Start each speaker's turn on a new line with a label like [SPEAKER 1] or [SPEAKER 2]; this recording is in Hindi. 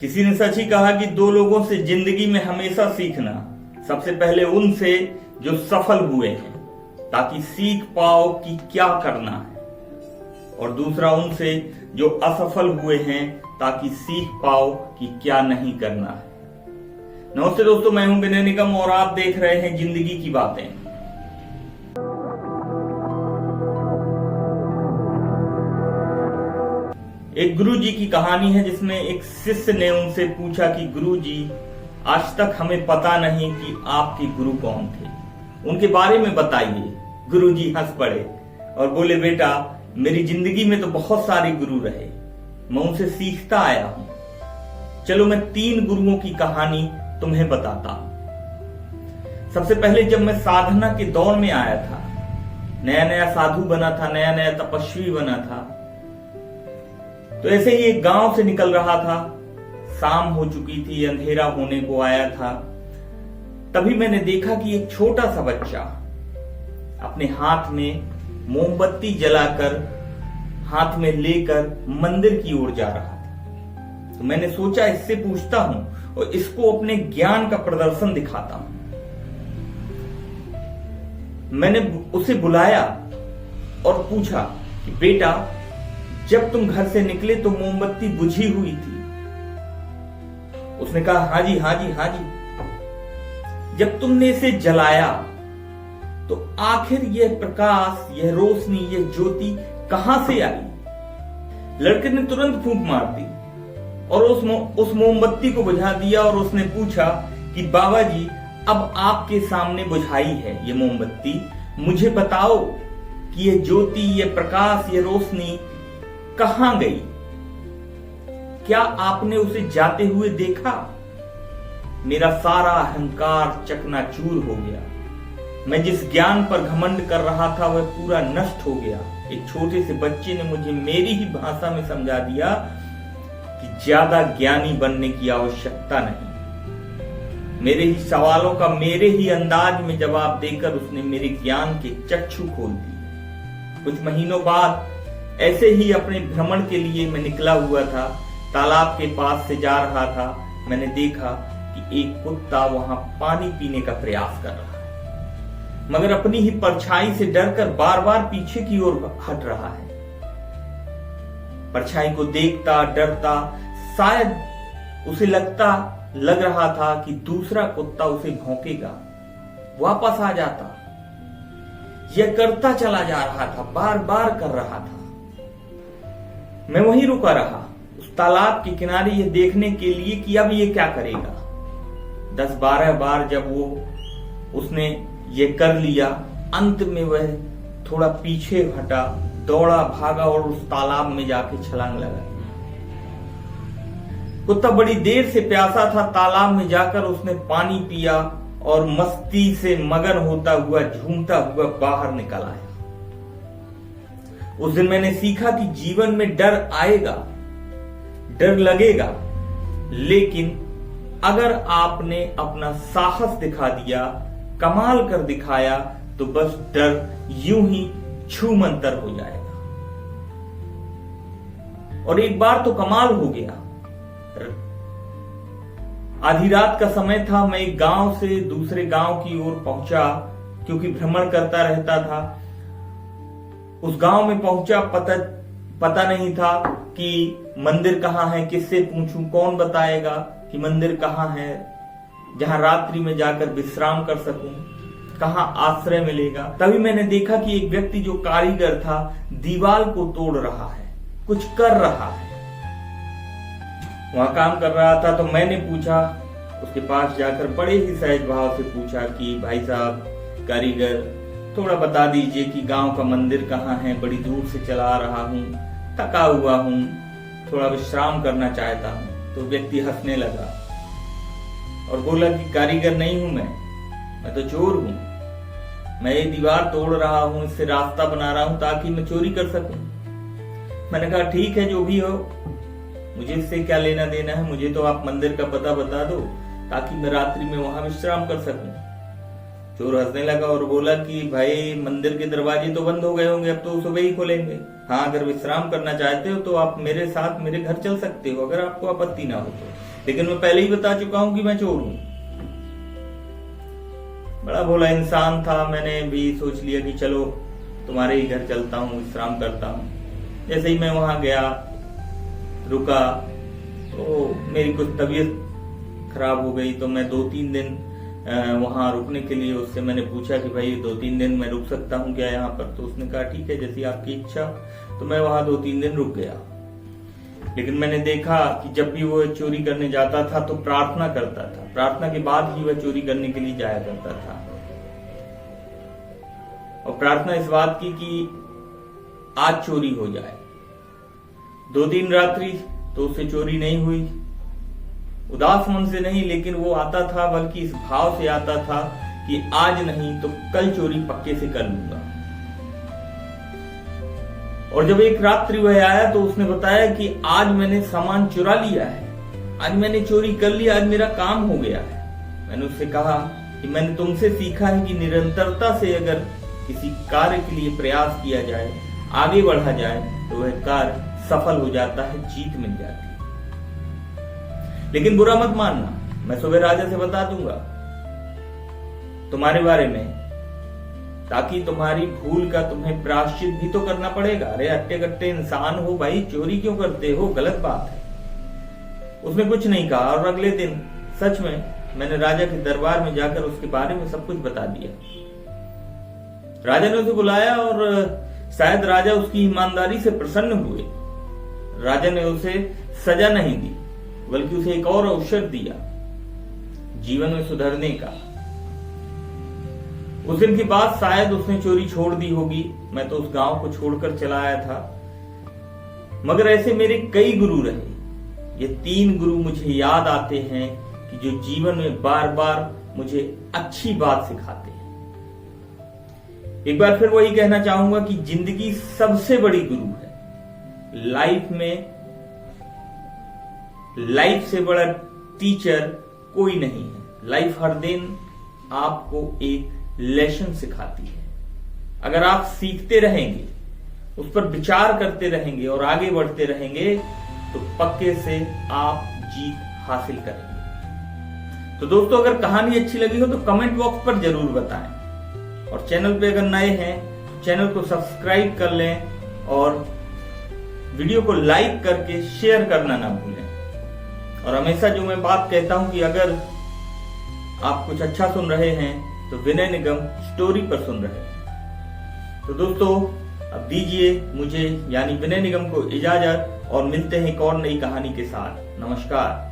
[SPEAKER 1] किसी ने सच ही कहा कि दो लोगों से जिंदगी में हमेशा सीखना। सबसे पहले उनसे जो सफल हुए हैं, ताकि सीख पाओ कि क्या करना है, और दूसरा उनसे जो असफल हुए हैं, ताकि सीख पाओ कि क्या नहीं करना है। नमस्ते दोस्तों, मैं हूं विनय निगम और आप देख रहे हैं जिंदगी की बातें। एक गुरुजी की कहानी है जिसमें एक शिष्य ने उनसे पूछा कि गुरुजी, आज तक हमें पता नहीं कि आपके गुरु कौन थे, उनके बारे में बताइए। गुरुजी हंस पड़े और बोले, बेटा, मेरी जिंदगी में तो बहुत सारे गुरु रहे, मैं उनसे सीखता आया हूं। चलो मैं 3 गुरुओं की कहानी तुम्हें बताता हूं। सबसे पहले जब मैं साधना के दौर में आया था, नया नया साधु बना था, नया नया तपस्वी बना था, तो ऐसे ही एक गांव से निकल रहा था। शाम हो चुकी थी, अंधेरा होने को आया था। तभी मैंने देखा कि एक छोटा सा बच्चा अपने हाथ में मोमबत्ती जलाकर, हाथ में लेकर मंदिर की ओर जा रहा था। तो मैंने सोचा इससे पूछता हूं और इसको अपने ज्ञान का प्रदर्शन दिखाता हूं। मैंने उसे बुलाया और पूछा कि बेटा, जब तुम घर से निकले तो मोमबत्ती बुझी हुई थी। उसने कहा, हाँ जी हाँ जी हाँ जी। जब तुमने इसे जलाया तो आखिर यह प्रकाश, यह रोशनी, यह ज्योति कहां से आई? लड़के ने तुरंत फूंक मार दी और उस मोमबत्ती को बुझा दिया और उसने पूछा कि बाबा जी, अब आपके सामने बुझाई है ये मोमबत्ती, मुझे बताओ कि यह ज्योति, यह प्रकाश, यह रोशनी कहां गई? क्या आपने उसे जाते हुए देखा? मेरा सारा अहंकार चकनाचूर हो गया। मैं जिस ज्ञान पर घमंड कर रहा था वह पूरा नष्ट हो गया। एक छोटे से बच्चे ने मुझे मेरी ही भाषा में समझा दिया कि ज्यादा ज्ञानी बनने की आवश्यकता नहीं। मेरे ही सवालों का मेरे ही अंदाज में जवाब देकर उसने मेरे ज्ञान के चक्षु खोल दिए। कुछ महीनों बाद ऐसे ही अपने भ्रमण के लिए मैं निकला हुआ था। तालाब के पास से जा रहा था। मैंने देखा कि एक कुत्ता वहां पानी पीने का प्रयास कर रहा है, मगर अपनी ही परछाई से डरकर बार बार पीछे की ओर हट रहा है। परछाई को देखता, डरता, शायद उसे लग रहा था कि दूसरा कुत्ता उसे भौंकेगा, वापस आ जाता। यह करता चला जा रहा था, बार बार कर रहा था। मैं वहीं रुका रहा, उस तालाब के किनारे यह देखने के लिए कि अब ये क्या करेगा। 10-12 बार जब उसने ये कर लिया, अंत में वह थोड़ा पीछे हटा, दौड़ा, भागा और उस तालाब में जाके छलांग लगा। कुत्ता बड़ी देर से प्यासा था। तालाब में जाकर उसने पानी पिया और मस्ती से मगन होता हुआ, झूमता हुआ बाहर निकल आया। उस दिन मैंने सीखा कि जीवन में डर आएगा, डर लगेगा, लेकिन अगर आपने अपना साहस दिखा दिया, कमाल कर दिखाया, तो बस डर यूं ही छूमंतर हो जाएगा। और एक बार तो कमाल हो गया। आधी रात का समय था। मैं एक गांव से दूसरे गांव की ओर पहुंचा, क्योंकि भ्रमण करता रहता था। उस गांव में पहुंचा, पता नहीं था कि मंदिर कहाँ है, किससे पूछूं, कौन बताएगा कि मंदिर कहाँ है, जहां रात्रि में जाकर विश्राम कर सकूं, कहां आश्रय मिलेगा। तभी मैंने देखा कि एक व्यक्ति जो कारीगर था, दीवार को तोड़ रहा है, कुछ कर रहा है, वहां काम कर रहा था। तो मैंने पूछा, उसके पास जाकर बड़े ही सहज भाव से पूछा कि भाई साहब कारीगर, थोड़ा बता दीजिए कि गांव का मंदिर कहाँ है, बड़ी दूर से चला रहा हूं, थका हुआ हूं, थोड़ा विश्राम करना चाहता हूं। तो व्यक्ति हंसने लगा और बोला कि कारीगर नहीं हूं मैं तो चोर हूं। मैं ये दीवार तोड़ रहा हूं, इससे रास्ता बना रहा हूं ताकि मैं चोरी कर सकूं। मैंने कहा, ठीक है, जो भी हो, मुझे इससे क्या लेना देना है, मुझे तो आप मंदिर का पता बता दो ताकि मैं रात्रि में वहां विश्राम कर सकूं। चोर हंसने लगा और बोला कि भाई, मंदिर के दरवाजे तो बंद हो गए होंगे, अब तो सुबह ही खोलेंगे। हाँ, अगर विश्राम करना चाहते हो तो आप मेरे साथ मेरे घर चल सकते हो, अगर आपको आपत्ति ना हो तो। लेकिन मैं पहले ही बता चुका हूं कि मैं चोर हूं। बड़ा भोला इंसान था, मैंने भी सोच लिया कि चलो तुम्हारे ही घर चलता हूं, विश्राम करता हूं। जैसे ही मैं वहां गया, रुका, तो मेरी कुछ तबीयत खराब हो गई। तो मैं 2-3 दिन वहां रुकने के लिए उससे मैंने पूछा कि भाई 2-3 दिन मैं रुक सकता हूं क्या यहाँ पर? तो उसने कहा ठीक है, जैसी आपकी इच्छा। तो मैं वहां 2-3 दिन रुक गया। लेकिन मैंने देखा कि जब भी वो चोरी करने जाता था तो प्रार्थना करता था, प्रार्थना के बाद ही वह चोरी करने के लिए जाया करता था। और प्रार्थना इस बात की कि आज चोरी हो जाए। 2-3 रात्रि तो उससे चोरी नहीं हुई। उदास मन से नहीं, लेकिन वो आता था बल्कि इस भाव से आता था कि आज नहीं तो कल चोरी पक्के से कर लूंगा। और जब एक रात्रि वह आया तो उसने बताया कि आज मैंने सामान चुरा लिया है, आज मैंने चोरी कर लिया, आज मेरा काम हो गया है। मैंने उससे कहा कि मैंने तुमसे सीखा है कि निरंतरता से अगर किसी कार्य के लिए प्रयास किया जाए, आगे बढ़ा जाए, तो वह कार्य सफल हो जाता है, जीत मिल जाती है। लेकिन बुरा मत मानना, मैं सुबह राजा से बता दूंगा तुम्हारे बारे में, ताकि तुम्हारी भूल का तुम्हें प्रायश्चित भी तो करना पड़ेगा। अरे हट्टे कट्टे इंसान हो भाई, चोरी क्यों करते हो? गलत बात है। उसने कुछ नहीं कहा और अगले दिन सच में मैंने राजा के दरबार में जाकर उसके बारे में सब कुछ बता दिया। राजा ने उसे बुलाया और शायद राजा उसकी ईमानदारी से प्रसन्न हुए। राजा ने उसे सजा नहीं दी, बल्कि उसे एक और अवसर दिया जीवन में सुधरने का। उस दिन के बाद शायद उसने चोरी छोड़ दी होगी। मैं तो उस गांव को छोड़कर चला आया था। मगर ऐसे मेरे कई गुरु रहे। ये 3 गुरु मुझे याद आते हैं कि जो जीवन में बार बार मुझे अच्छी बात सिखाते हैं। एक बार फिर वही कहना चाहूंगा कि जिंदगी सबसे बड़ी गुरु है। लाइफ से बड़ा टीचर कोई नहीं है। लाइफ हर दिन आपको एक लेसन सिखाती है। अगर आप सीखते रहेंगे, उस पर विचार करते रहेंगे और आगे बढ़ते रहेंगे, तो पक्के से आप जीत हासिल करेंगे। तो दोस्तों, अगर कहानी अच्छी लगी हो तो कमेंट बॉक्स पर जरूर बताएं। और चैनल पे अगर नए हैं, चैनल को सब्सक्राइब कर लें और वीडियो को लाइक करके शेयर करना ना भूलें। और हमेशा जो मैं बात कहता हूं कि अगर आप कुछ अच्छा सुन रहे हैं तो विनय निगम स्टोरी पर सुन रहे हैं। तो दोस्तों, अब दीजिए मुझे यानी विनय निगम को इजाजत और मिलते हैं एक और नई कहानी के साथ। नमस्कार।